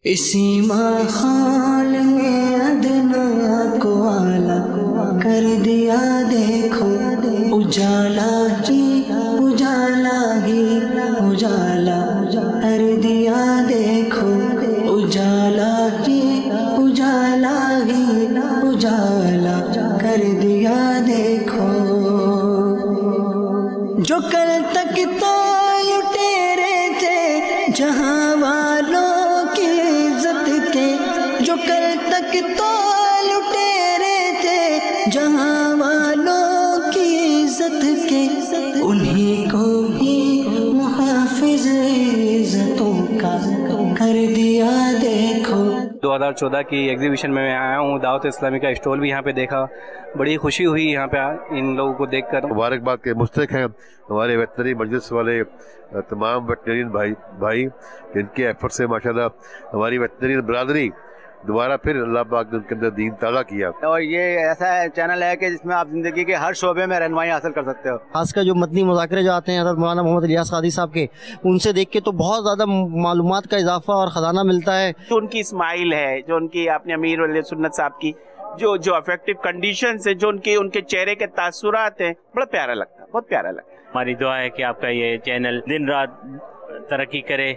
اسی ماحول میں ادنا کو اعلیٰ کر دیا دیکھو، اجالا ہی اجالا ہی اجالا کر دیا دیکھو، اجالا ہی اجالا ہی اجالا کر دیا دیکھو۔ جو کل تک تو لٹیرے تھے جہاں والوں کی عزت کے، جو کل تک تو لٹیرے تھے جہاں والوں کی عزت کے، انہی کو ہی محافظ عزتوں کا کر دیا دیکھو۔ 2014 کی ایگزیبیشن میں آیا ہوں، دعوت اسلامی کا اسٹال بھی یہاں پہ دیکھا، بڑی خوشی ہوئی یہاں پہ ان لوگوں کو دیکھ کر۔ مبارکباد کے مستحق ہیں ہمارے ویٹنری مجلس والے تمام ویٹنرین بھائی جن کے ایفرٹ سے ماشاءاللہ ہماری ویٹنری برادری دوبارہ پھر اللہ پاک نے ان کے اندر دین تازہ کیا۔ اور یہ ایسا چینل ہے کہ جس میں آپ زندگی کے ہر شعبے میں رہنمائی حاصل کر سکتے ہو۔ خاص کر جو مدنی مذاکرے جو آتے ہیں حضرت مولانا محمد الیاس قادری صاحب کے، ان سے دیکھ کے تو بہت زیادہ معلومات کا اضافہ اور خزانہ ملتا ہے۔ جو ان کی اسمائل ہے، جو ان کی اپنے امیر ولی سنت صاحب کی جو افیکٹو کنڈیشنز ہیں، جو ان کے چہرے کے تاثرات ہیں، بڑا پیارا لگتا ہے، بہت پیارا لگتا ہے۔ ہماری دعا ہے کہ آپ کا یہ چینل دن رات ترقی کرے۔